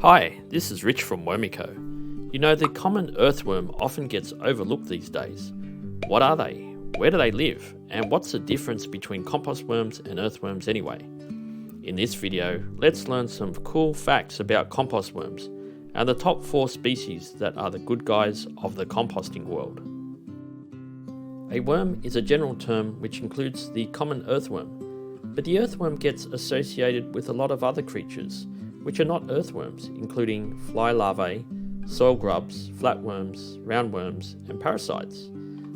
Hi, this is Rich from Wormico. You know, the common earthworm often gets overlooked these days. What are they? Where do they live? And what's the difference between compost worms and earthworms anyway? In this video, let's learn some cool facts about compost worms and the top 4 species that are the good guys of the composting world. A worm is a general term which includes the common earthworm, but the earthworm gets associated with a lot of other creatures which are not earthworms, including fly larvae, soil grubs, flatworms, roundworms, and parasites.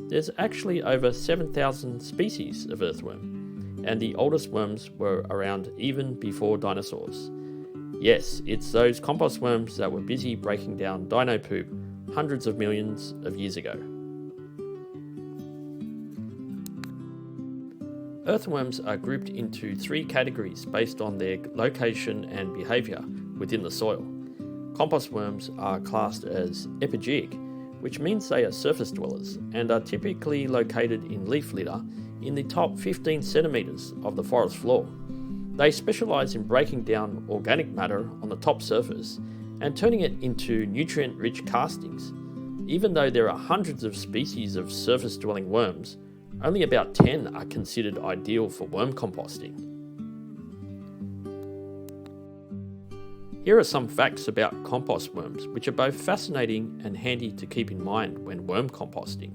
There's actually over 7,000 species of earthworm, and the oldest worms were around even before dinosaurs. Yes, it's those compost worms that were busy breaking down dino poop hundreds of millions of years ago. Earthworms are grouped into 3 categories based on their location and behaviour within the soil. Compost worms are classed as epigeic, which means they are surface dwellers and are typically located in leaf litter in the top 15 centimetres of the forest floor. They specialise in breaking down organic matter on the top surface and turning it into nutrient-rich castings. Even though there are hundreds of species of surface-dwelling worms, only about 10 are considered ideal for worm composting. Here are some facts about compost worms, which are both fascinating and handy to keep in mind when worm composting.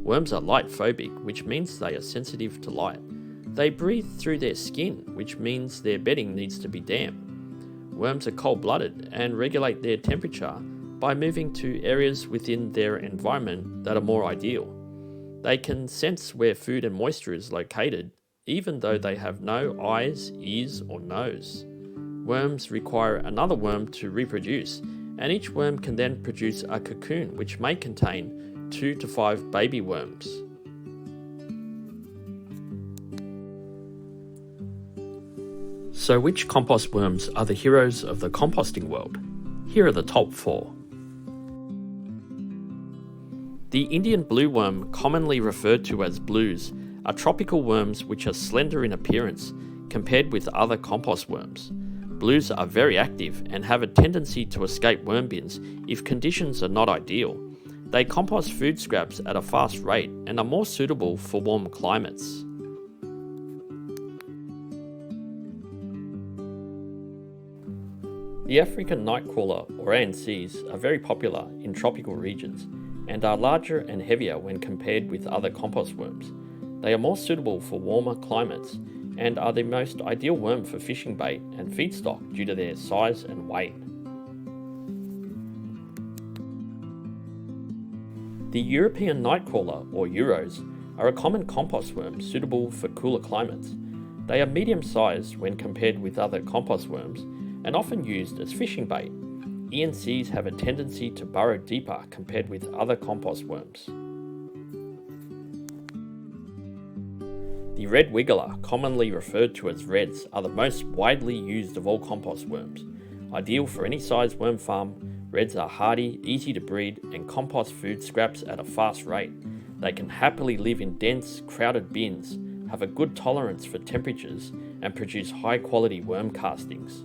Worms are light phobic, which means they are sensitive to light. They breathe through their skin, which means their bedding needs to be damp. Worms are cold-blooded and regulate their temperature by moving to areas within their environment that are more ideal. They can sense where food and moisture is located, even though they have no eyes, ears, or nose. Worms require another worm to reproduce, and each worm can then produce a cocoon which may contain 2 to 5 baby worms. So which compost worms are the heroes of the composting world? Here are the top 4. The Indian blue worm, commonly referred to as blues, are tropical worms which are slender in appearance compared with other compost worms. Blues are very active and have a tendency to escape worm bins if conditions are not ideal. They compost food scraps at a fast rate and are more suitable for warm climates. The African nightcrawler, or ANCs, are very popular in tropical regions and are larger and heavier when compared with other compost worms. They are more suitable for warmer climates and are the most ideal worm for fishing bait and feedstock due to their size and weight. The European nightcrawler, or Euros, are a common compost worm suitable for cooler climates. They are medium-sized when compared with other compost worms and often used as fishing bait. ENCs have a tendency to burrow deeper compared with other compost worms. The red wiggler, commonly referred to as reds, are the most widely used of all compost worms. Ideal for any size worm farm, reds are hardy, easy to breed, and compost food scraps at a fast rate. They can happily live in dense, crowded bins, have a good tolerance for temperatures, and produce high-quality worm castings.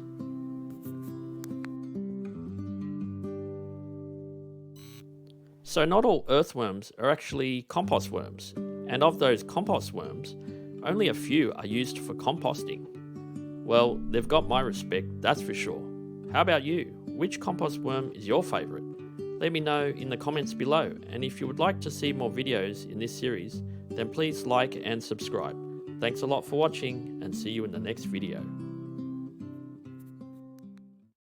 So not all earthworms are actually compost worms, and of those compost worms, only a few are used for composting. Well, they've got my respect, that's for sure. How about you? Which compost worm is your favourite? Let me know in the comments below, and if you would like to see more videos in this series, then please like and subscribe. Thanks a lot for watching, and see you in the next video.